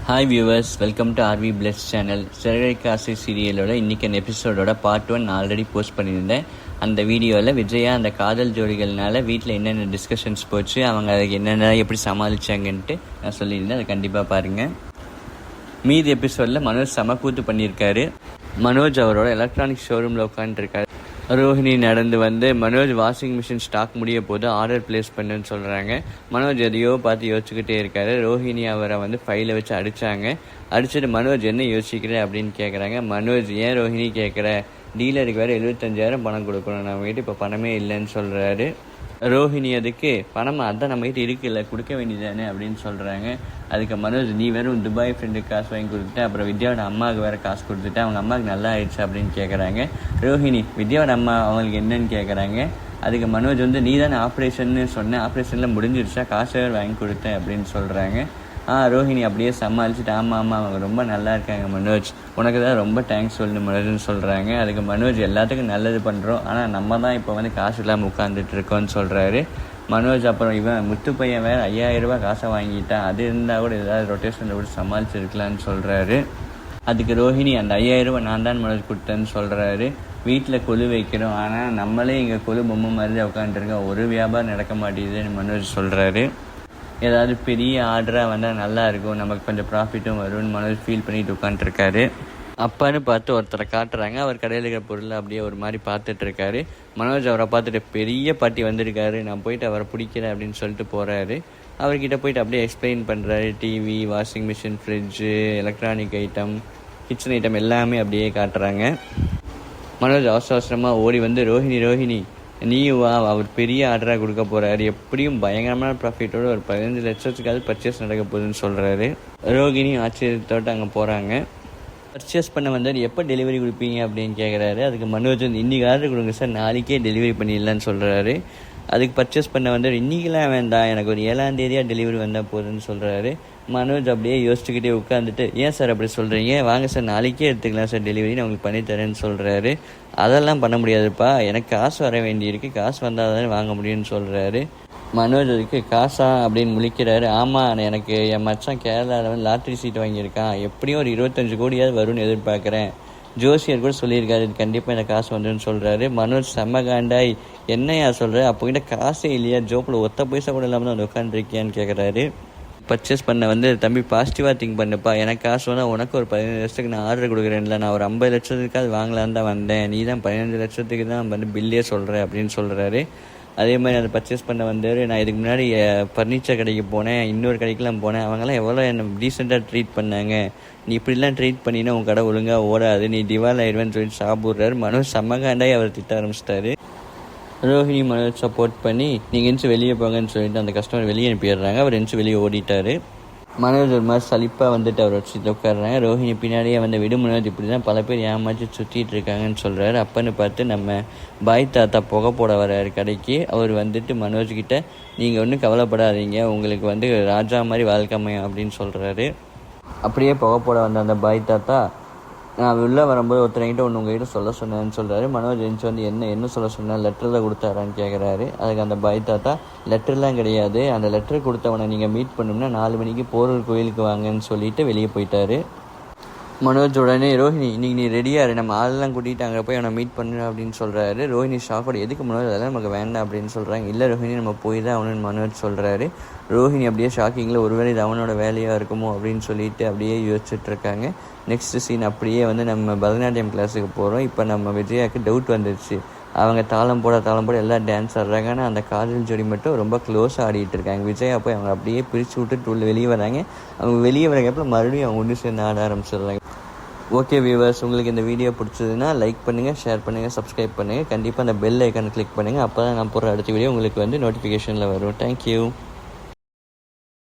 Hi viewers, welcome to RV plus channel. சிறகடிக்க ஆசை சீரியலோட இன்றைக்கி எபிசோடோட பார்ட் 1 நான் ஆல்ரெடி போஸ்ட் பண்ணியிருந்தேன். அந்த வீடியோவில் விஜயா அந்த காதல் ஜோடிகள்னால வீட்டில் என்னென்ன டிஸ்கஷன்ஸ் போச்சு, அவங்க அதுக்கு என்னென்ன எப்படி சமாளித்தாங்கன்ட்டு நான் சொல்லியிருந்தேன். அதை கண்டிப்பாக பாருங்கள். மீதி எபிசோடில் மனோஜ் சமக்கூத்து பண்ணியிருக்காரு. மனோஜ் அவரோட எலக்ட்ரானிக் ஷோரூமில் உட்காந்துருக்காரு. ரோஹிணி நடந்து வந்து மனோஜ் வாஷிங் மிஷின் ஸ்டாக் முடிய போது ஆர்டர் பிளேஸ் பண்ணுன்னு சொல்கிறாங்க. மனோஜ் எதையோ பார்த்து யோசிச்சுக்கிட்டே இருக்காரு. ரோஹிணி அவரை வந்து ஃபைலை வச்சு அடித்தாங்க. அடிச்சுட்டு மனோஜ் என்ன யோசிக்கிற அப்படின்னு கேட்குறாங்க. மனோஜ் ஏன் ரோஹிணி கேட்குற, டீலருக்கு வேறு 75,000 பணம் கொடுக்கணும், நம்ம கிட்ட இப்போ பணமே இல்லைன்னு சொல்கிறாரு. ரோஹிணி அதுக்கு பணமாக அதான் நம்ம கிட்ட இருக்குல்ல, கொடுக்க வேண்டியதானே அப்படின்னு சொல்கிறாங்க. அதுக்கு மனோஜ், நீ வெறும் துபாய் ஃப்ரெண்டுக்கு காசு வாங்கி கொடுத்துட்டு அப்புறம் வித்யாவோட அம்மாவுக்கு வேறு காசு கொடுத்துட்டு அவங்க அம்மாவுக்கு நல்லா ஆயிடுச்சு அப்படின்னு கேட்குறாங்க. ரோஹிணி வித்யாவோட அம்மா அவங்களுக்கு என்னன்னு கேட்குறாங்க. அதுக்கு மனோஜ் வந்து, நீ தானே ஆப்ரேஷன்னு சொன்னேன், ஆப்ரேஷனில் முடிஞ்சிருச்சா, காசு வேறு வாங்கி கொடுத்தேன் அப்படின்னு சொல்கிறாங்க. ரோஹிணி அப்படியே சமாளிச்சுட்டு, ஆமாம் அவங்க ரொம்ப நல்லா இருக்காங்க மனோஜ், உனக்கு தான் ரொம்ப தேங்க்ஸ் சொல்லணும் மனோஜ்னு சொல்கிறாங்க. அதுக்கு மனோஜ், எல்லாத்துக்கும் நல்லது பண்ணுறோம், ஆனால் நம்ம தான் இப்போ வந்து காசு இல்லாமல் உட்காந்துட்டு இருக்கோன்னு சொல்கிறாரு. மனோஜ் அப்புறம் இவன் முத்து பையன் வேறு 5,000 ரூபா காசை வாங்கிட்டான், அது இருந்தால் கூட ஏதாவது ரொட்டேஷனில் கூட சமாளிச்சிருக்கலான்னு சொல்கிறாரு. அதுக்கு ரோஹிணி, அந்த 5,000 ரூபா நான் தான் மனோஜ் கொடுத்தேன்னு சொல்கிறாரு. வீட்டில் கொலு வைக்கிறோம், ஆனால் நம்மளே இங்கே கொலு பொம்மை மாதிரி உட்காந்துருக்கோம், ஒரு வியாபாரம் நடக்க மாட்டேங்குதுன்னு மனோஜ் சொல்கிறாரு. ஏதாவது பெரிய ஆர்டராக வந்தால் நல்லா இருக்கும், நமக்கு கொஞ்சம் ப்ராஃபிட்டும் வரும்னு மனோஜ் ஃபீல் பண்ணிட்டு உட்காந்துருக்காரு. அப்பான்னு பார்த்து ஒருத்தரை காட்டுறாங்க. அவர் கடையில் இருக்கிற பொருளை அப்படியே ஒரு மாதிரி பார்த்துட்டு இருக்காரு. மனோஜ் அவரை பார்த்துட்டு, பெரிய பாட்டி வந்திருக்காரு, நான் போயிட்டு அவரை பிடிக்கிறேன் அப்படின்னு சொல்லிட்டு போகிறாரு. அவர்கிட்ட போயிட்டு அப்படியே எக்ஸ்பிளைன் பண்ணுறாரு. TV, washing machine, fridge, electronic item, kitchen item எல்லாமே அப்படியே காட்டுறாங்க. மனோஜ் அவசரமாக ஓடி வந்து, ரோஹிணி நீ வா, அவர் பெரிய ஆர்டராக கொடுக்க போகிறாரு, எப்படியும் பயங்கரமான ப்ராஃபிட்டோடு ஒரு 15 லட்சத்துக்காவது பர்ச்சேஸ் நடக்க போகுதுன்னு சொல்கிறாரு. ரோஹிணி ஆச்சரியத்தோடு அங்கே போகிறாங்க. பர்ச்சேஸ் பண்ண வந்தார், எப்போ டெலிவரி கொடுப்பீங்க அப்படின்னு கேட்குறாரு. அதுக்கு மனோஜ் வந்து, இன்றைக்கி ஆர்டர் கொடுங்க சார், நாளைக்கே டெலிவரி பண்ணிடலான்னு சொல்கிறாரு. அதுக்கு பர்ச்சேஸ் பண்ண வந்தார், இன்றைக்கெலாம் வேண்டாம், எனக்கு ஒரு 7ஆம் தேதியாக டெலிவரி வந்தால் போதுன்னு சொல்கிறாரு. மனோஜ் அப்படியே யோசிச்சுக்கிட்டே உட்காந்துட்டு, ஏன் சார் அப்படி சொல்கிறீங்க, வாங்க சார் நாளைக்கே எடுத்துக்கலாம் சார் டெலிவரி, நான் உங்களுக்கு பண்ணித்தரேன்னு சொல்கிறாரு. அதெல்லாம் பண்ண முடியாதுப்பா, எனக்கு காசு வர வேண்டியிருக்கு, காசு வந்தால் தானே வாங்க முடியும்னு சொல்கிறாரு. மனோஜ் அதுக்கு, காசா அப்படின்னு முழிக்கிறாரு. ஆமாம், எனக்கு என் மச்சான் கேரளாவில் வந்து லாட்ரி சீட் வாங்கியிருக்கான், எப்படியும் ஒரு 25 கோடியாவது வரும்னு எதிர்பார்க்குறேன், ஜோசியர் கூட சொல்லியிருக்காரு, இது கண்டிப்பாக எனக்கு காசு வந்துன்னு சொல்கிறாரு. மனோஜ் செம்ம காண்டாய், என்னையா சொல்கிறேன், அப்போக்கிட்ட காசே இல்லையா, ஜோப்பில் ஒத்த பைசா கூட இல்லாமல் தான் வந்து உட்காந்துருக்கியான்னு கேட்குறாரு. பர்ச்சேஸ் பண்ண வந்து, தம்பி பாசிட்டிவாக திங்க் பண்ணுப்பா, எனக்கு காசு வந்தால் உனக்கு ஒரு 15 லட்சத்துக்கு நான் ஆர்டர் கொடுக்குறேன்ல, நான் ஒரு 50 லட்சத்துக்கு அது வாங்கலான்னு தான் வந்தேன், நீ தான் 15 லட்சத்துக்கு தான் வந்து பில்லே சொல்கிறேன் அப்படின்னு சொல்கிறாரு. அதே மாதிரி அதை பர்ச்சேஸ் பண்ண வந்தார். நான் இதுக்கு முன்னாடி ஃபர்னிச்சர் கடைக்கு போனேன், இன்னொரு கடைக்கெலாம் போனேன், அவங்களாம் எவ்வளோ என்னை டீசெண்டாக ட்ரீட் பண்ணாங்க, நீ இப்படிலாம் ட்ரீட் பண்ணினா உன் கடை ஒழுங்காக ஓடாது, நீ திவால் ஆயிடுவேன்னு சொல்லிட்டு சாப்பிட்றாரு. மனோஜ் செம்மகாண்டாய் அவர் திட்ட ஆரம்பிச்சிட்டாரு. ரோஹிணி மனோஜ் சப்போர்ட் பண்ணி, நீங்கள் எந்திச்சு வெளியே போங்கன்னு சொல்லிட்டு அந்த கஸ்டமர் வெளியே அனுப்பிடுறாங்க. அவர் எந்திச்சு வெளியே ஓடிட்டார். மனோஜ் ஒரு மாதிரி சலிப்பாக வந்துட்டு அவர் வச்சு உட்காடுறாங்க. ரோஹிணி பின்னாடியே வந்து, விடு மனோஜ், இப்படி தான் பல பேர் ஏமாற்றி சுற்றிட்டு இருக்காங்கன்னு சொல்கிறாரு. அப்பன்னு பார்த்து நம்ம பாய் தாத்தா புகை போட வர்றாரு கடைக்கு. அவர் வந்துட்டு மனோஜ்கிட்ட, நீங்கள் ஒன்றும் கவலைப்படாதீங்க, உங்களுக்கு வந்து ராஜா மாதிரி வாழ்க்கை அமையும் அப்படின்னு சொல்கிறாரு. அப்படியே புகை போட வந்த அந்த பாய் தாத்தா, நான் உள்ளே வரும்போது ஒருத்தர்கிட்ட ஒன்று உங்கள்கிட்ட சொல்ல சொன்னேன்னு சொல்கிறாரு. மனோஜ் எந்திச்சு வந்து, என்ன சொல்ல சொன்னேன், லெட்டர் தான் கொடுத்தாரான்னு கேட்குறாரு. அதுக்கு அந்த பாய் தாத்தா, லெட்டர்லாம் கிடையாது, அந்த லெட்டர் கொடுத்தவனை நீங்கள் மீட் பண்ணணும்னா 4 மணிக்கு போரூர் கோயிலுக்கு வாங்கன்னு சொல்லிட்டு வெளியே போயிட்டாரு. மனோஜ் உடனே, ரோஹிணி இன்றைக்கி நீ ரெடியாக இரு, நம்ம ஆளெல்லாம் கூட்டிகிட்டு அங்கே போய் அவனை மீட் பண்ணு அப்படின்னு சொல்கிறாரு. ரோஹிணி ஷாக்கோட, எதுக்கு மனோஜ், அதெல்லாம் நமக்கு வேண்டாம் அப்படின்னு சொல்கிறாங்க. இல்லை ரோஹிணி, நம்ம போய் தான் அவனுன்னு மனோஜ் சொல்கிறாரு. ரோஹிணி அப்படியே ஷாக்கிங்கில், ஒருவேளை இது அவனோட வேலையாக இருக்குமோ அப்படின்னு சொல்லிட்டு அப்படியே யோசிச்சுட்ருக்காங்க. நெக்ஸ்ட் சீன் அப்படியே வந்து நம்ம பரதநாட்டியம் கிளாஸுக்கு போகிறோம். இப்போ நம்ம விஜயாவுக்கு டவுட் வந்துடுச்சு. அவங்க தாளம் போட எல்லாம் டான்ஸ் ஆடுறாங்க, ஆனால் அந்த காதல் ஜோடி மட்டும் ரொம்ப க்ளோஸாக ஆடிட்டு இருக்காங்க. விஜயா போய் அவங்க அப்படியே பிரித்து விட்டுட்டு வெளியே வராங்க. அவங்க வெளியே வரப்போ மறுபடியும் அவங்க ஒன்று சேர்ந்து ஆட ஆரம்பிச்சிடுறாங்க. ஓகே வியூவர்ஸ், உங்களுக்கு இந்த வீடியோ பிடிச்சதுன்னா லைக் பண்ணுங்கள், ஷேர் பண்ணுங்கள், சப்ஸ்கிரைப் பண்ணுங்கள், கண்டிப்பாக அந்த பெல் ஐக்கானை கிளிக் பண்ணுங்கள். அப்போ தான் நான் போகிற அடுத்த வீடியோ உங்களுக்கு வந்து நோட்டிஃபிகேஷனில் வரும். தேங்க்யூ.